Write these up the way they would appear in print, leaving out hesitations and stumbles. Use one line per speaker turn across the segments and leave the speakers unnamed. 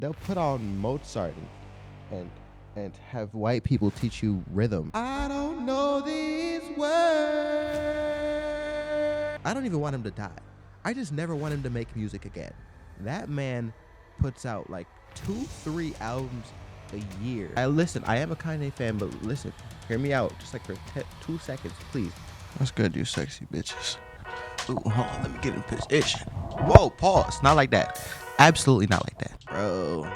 They'll put on Mozart and and have white people teach you rhythm. I don't know these words. I don't even want him to die. I just never want him to make music again. That man puts out like 2-3 albums a year. I am a Kanye fan, but listen, hear me out just like for 2 seconds, please.
What's good, you sexy bitches?
Ooh, hold on, let me get in position. Whoa, pause. Not like that. Absolutely not like that. Bro.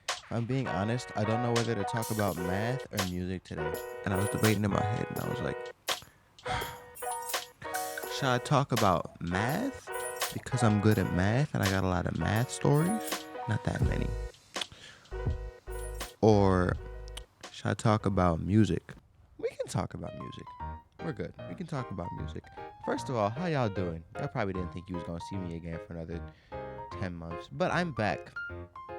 If I'm being honest, I don't know whether to talk about math or music today. And I was debating in my head, and I was like, should I talk about math? Because I'm good at math and I got a lot of math stories. Not that many. Or should I talk about music? We can talk about music. We're good. We can talk about music. First of all, how y'all doing? I probably didn't think you was gonna see me again for another 10 months. But I'm back.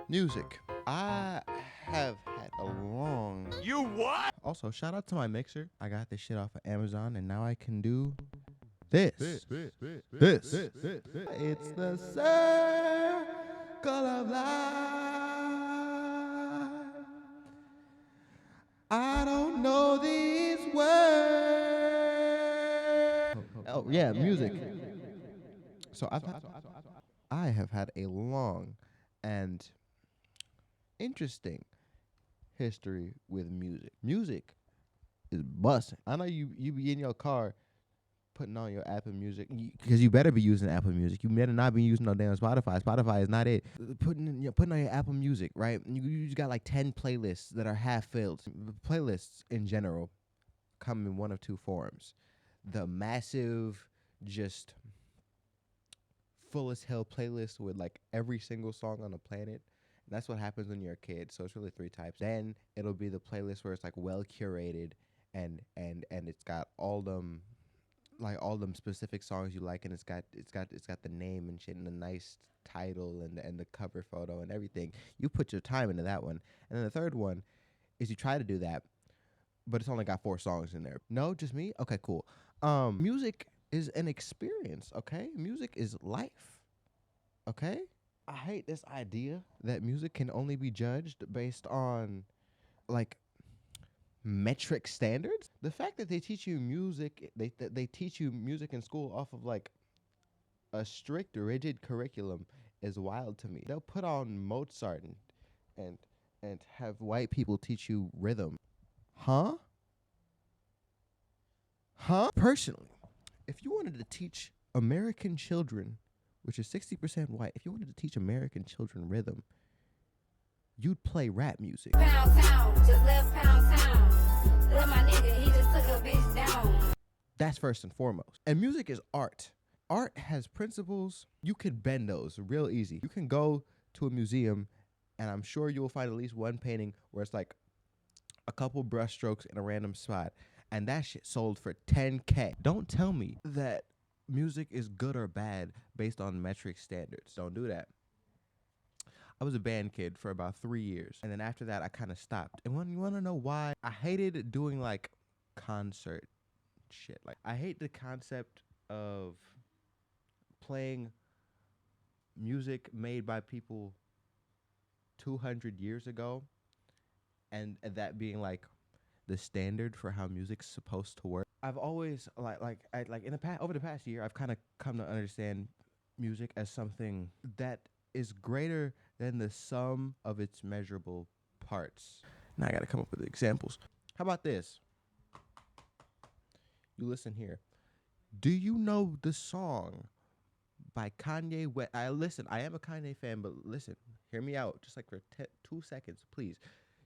Music. I have had a long...
You what?
Also, shout out to my mixer. I got this shit off of Amazon and now I can do this. It's the circle of life. I don't know these words. Oh yeah, music. So I have had a long and interesting history with music. Music is busting. I know you be in your car putting on your Apple Music because you better be using Apple Music. You better not be using no damn Spotify. Spotify is not it. Putting on your Apple Music, right? You just got like 10 playlists that are half filled. Playlists in general come in one of two forms: the massive, just full as hell playlist with like every single song on the planet. And that's what happens when you're a kid. So it's really three types. Then it'll be the playlist where it's like well curated and it's got all them specific songs you like, and it's got the name and shit and the nice title and the cover photo and everything. You put your time into that one. And then the third one is you try to do that, but it's only got 4 songs in there. No, just me? Okay, cool. Music is an experience, okay? Music is life. Okay? I hate this idea that music can only be judged based on like metric standards. The fact that they teach you music, they teach you music in school off of like a strict, rigid curriculum is wild to me. They'll put on Mozart and have white people teach you rhythm. Huh? Personally, if you wanted to teach American children, which is 60% white, if you wanted to teach American children rhythm, you'd play rap music.
Pound town, just left Pound town. Love my nigga, he just took a bitch down.
That's first and foremost. And music is art. Art has principles. You could bend those real easy. You can go to a museum, and I'm sure you will find at least one painting where it's like a couple brush strokes in a random spot, and that shit sold for $10K. Don't tell me that music is good or bad based on metric standards. Don't do that. I was a band kid for about 3 years, and then after that I kind of stopped. And you want to know why? I hated doing like concert shit. Like I hate the concept of playing music made by people 200 years ago and that being like the standard for how music's supposed to work. I've always over the past year, I've kind of come to understand music as something that is greater than the sum of its measurable parts. Now I got to come up with examples. How about this? You listen here. Do you know the song by Kanye West? I am a Kanye fan, but listen, hear me out just like for 2 seconds, please.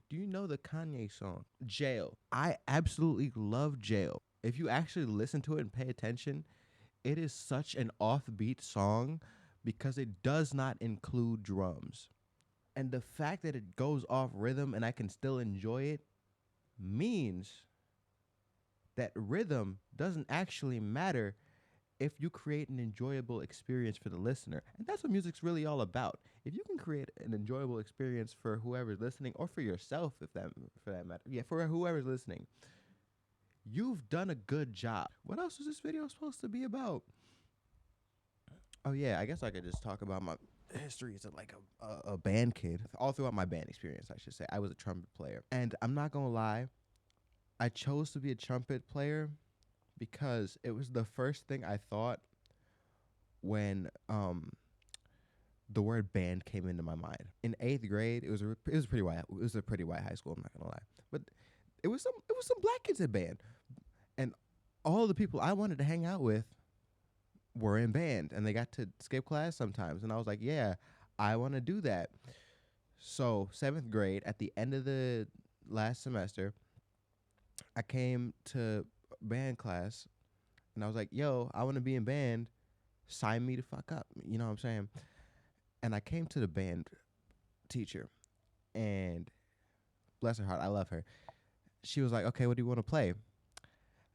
Do you know the Kanye song, Jail? I absolutely love Jail. If you actually listen to it and pay attention, it is such an offbeat song because it does not include drums. And the fact that it goes off rhythm and I can still enjoy it means that rhythm doesn't actually matter if you create an enjoyable experience for the listener. And that's what music's really all about. If you can create an enjoyable experience for whoever's listening, or for yourself, for that matter. Yeah, for whoever's listening, you've done a good job. What else was this video supposed to be about? Oh yeah, I guess I could just talk about history as like a band kid. All throughout my band experience, I should say, I was a trumpet player. And I'm not gonna lie, I chose to be a trumpet player because it was the first thing I thought when the word band came into my mind. In 8th grade, it was a pretty white high school. I'm not gonna lie, but it was some black kids in band, and all the people I wanted to hang out with were in band, and they got to skip class sometimes, and I was like, yeah, I want to do that. So 7th grade, at the end of the last semester, I came to band class, and I was like, yo, I want to be in band. Sign me the fuck up. You know what I'm saying? And I came to the band teacher, and bless her heart, I love her. She was like, okay, what do you want to play?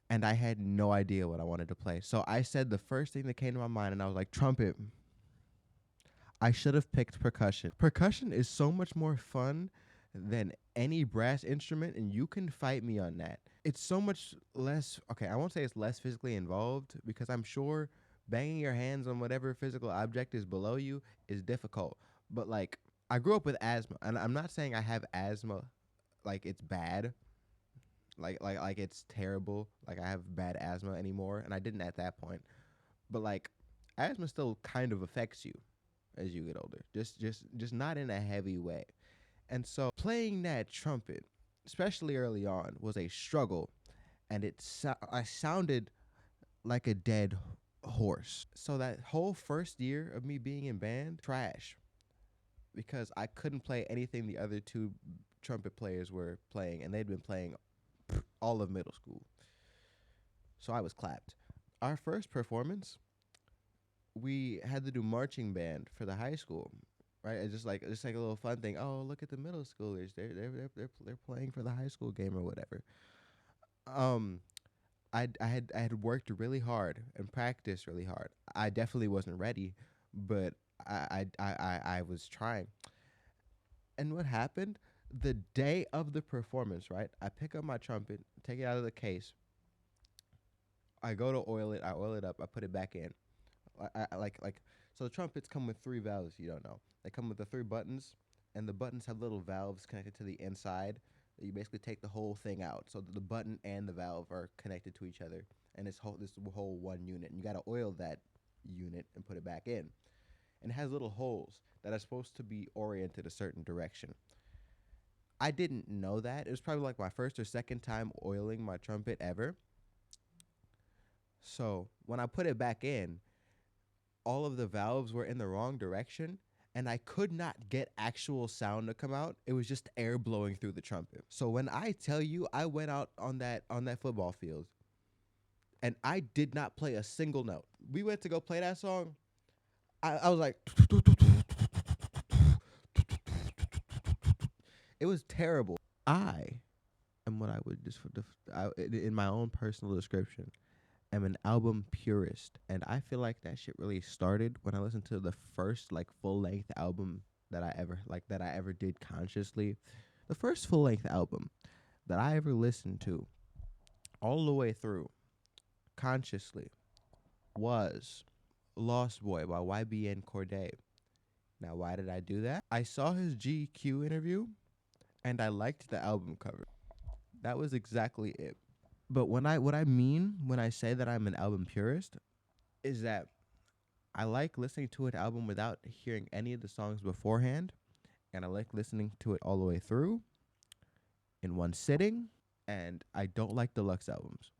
And I had no idea what I wanted to play. So I said the first thing that came to my mind, and I was like, trumpet. I should have picked percussion. Percussion is so much more fun than any brass instrument, and you can fight me on that. It's so much less, okay, I won't say it's less physically involved, because I'm sure banging your hands on whatever physical object is below you is difficult. But like, I grew up with asthma, and I'm not saying I have asthma like it's bad, like it's terrible, like I have bad asthma anymore, and I didn't at that point. But like, asthma still kind of affects you as you get older, just not in a heavy way. And so playing that trumpet, especially early on, was a struggle, and I sounded like a dead horse. So that whole first year of me being in band, trash, because I couldn't play anything the other two trumpet players were playing, and they'd been playing all of middle school. So I was clapped. Our first performance, we had to do marching band for the high school, right? It's just like a little fun thing. Oh, look at the middle schoolers. They're playing for the high school game or whatever. Um, I had worked really hard and practiced really hard. I definitely wasn't ready, but I was trying. And what happened? The day of the performance, right? I pick up my trumpet, take it out of the case. I go to oil it. I oil it up. I put it back in. Like so the trumpets come with 3 valves. If you don't know, they come with the 3 buttons, and the buttons have little valves connected to the inside. You basically take the whole thing out, so that the button and the valve are connected to each other, and this whole one unit. And you got to oil that unit and put it back in. And it has little holes that are supposed to be oriented a certain direction. I didn't know that. It was probably like my first or second time oiling my trumpet ever. So when I put it back in, all of the valves were in the wrong direction, and I could not get actual sound to come out. It was just air blowing through the trumpet. So when I tell you, I went out on that football field, and I did not play a single note. We went to go play that song. I was like, it was terrible. I am what I would just in my own personal description, am an album purist, and I feel like that shit really started when I listened to the first like full length album that I ever did consciously. The first full length album that I ever listened to all the way through consciously was Lost Boy by YBN Cordae. Now, why did I do that? I saw his GQ interview, and I liked the album cover. That was exactly it. But what I mean when I say that I'm an album purist is that I like listening to an album without hearing any of the songs beforehand, and I like listening to it all the way through in one sitting, and I don't like deluxe albums.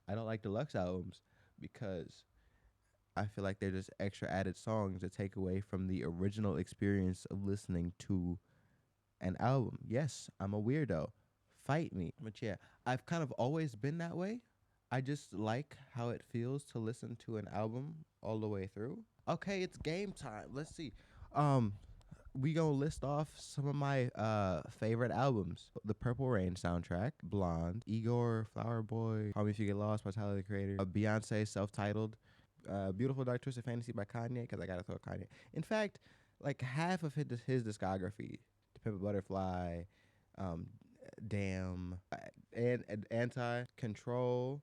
I don't like deluxe albums because I feel like they're just extra added songs that take away from the original experience of listening to an album. Yes, I'm a weirdo. Fight me. But yeah, I've kind of always been that way. I just like how it feels to listen to an album all the way through. Okay, it's game time. Let's see. Um, we gonna list off some of my favorite albums: the Purple Rain soundtrack, Blonde, Igor, Flower Boy, Call Me If You Get Lost by Tyler the Creator, Beyonce self-titled, Beautiful Dark Twisted Fantasy by Kanye, because I gotta throw Kanye. In fact, like half of his discography, To Pimp a Butterfly, um, Damn, and Anti Control,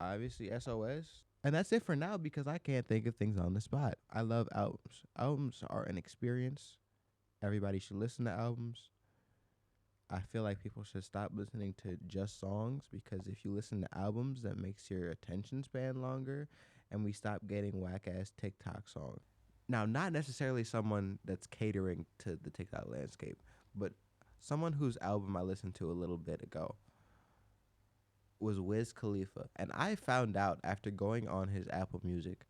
obviously SOS, And that's it for now because I can't think of things on the spot. I love albums. Albums are an experience. Everybody should listen to albums. I feel like people should stop listening to just songs because if you listen to albums, that makes your attention span longer, and we stop getting whack ass TikTok songs. Now, not necessarily someone that's catering to the TikTok landscape, but someone whose album I listened to a little bit ago was Wiz Khalifa. And I found out after going on his Apple Music,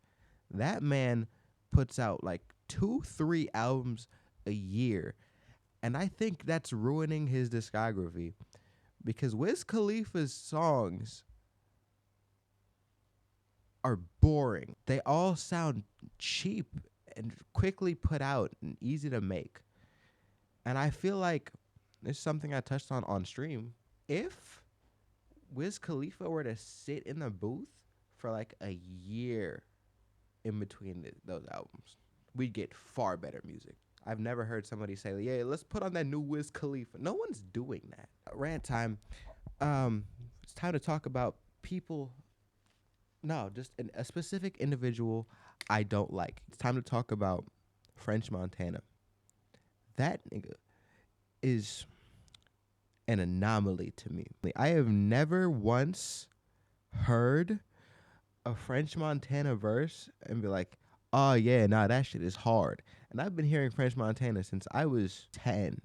that man puts out like 2-3 albums a year. And I think that's ruining his discography because Wiz Khalifa's songs are boring. They all sound cheap and quickly put out and easy to make. And I feel like it's something I touched on stream. If Wiz Khalifa were to sit in the booth for like a year in between those albums, we'd get far better music. I've never heard somebody say, "Yeah, let's put on that new Wiz Khalifa." No one's doing that. Rant time. It's time to talk about people. No, just a specific individual I don't like. It's time to talk about French Montana. That nigga is an anomaly to me. I have never once heard a French Montana verse and be like, "Oh yeah, nah, that shit is hard." And I've been hearing French Montana since I was 10.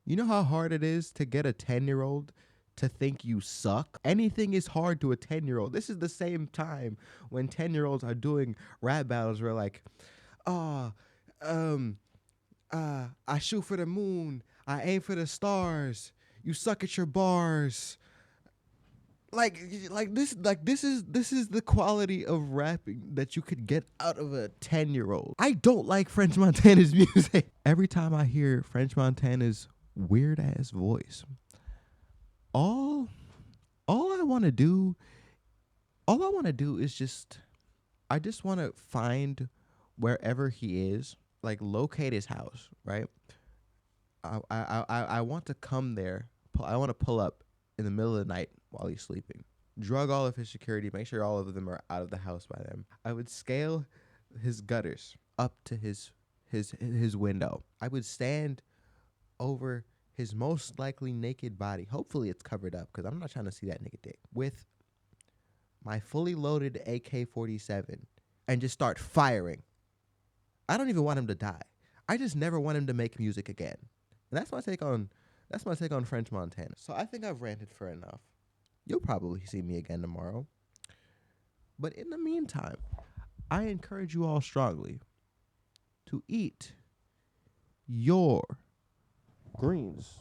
You know how hard it is to get a 10-year-old to think you suck? Anything is hard to a 10-year-old. This is the same time when 10-year-olds are doing rap battles where like, "Oh, I shoot for the moon. I aim for the stars. You suck at your bars." Like this is the quality of rapping that you could get out of a 10-year-old. I don't like French Montana's music. Every time I hear French Montana's weird ass voice, all I want to do is I just want to find wherever he is, like locate his house, right? I want to come there. I want to pull up in the middle of the night while he's sleeping, drug all of his security, make sure all of them are out of the house by then. I would scale his gutters up to his window. I would stand over his most likely naked body. Hopefully it's covered up because I'm not trying to see that nigga dick. With my fully loaded AK-47 and just start firing. I don't even want him to die. I just never want him to make music again. And that's my take on French Montana. So I think I've ranted for enough. You'll probably see me again tomorrow. But in the meantime, I encourage you all strongly to eat your greens.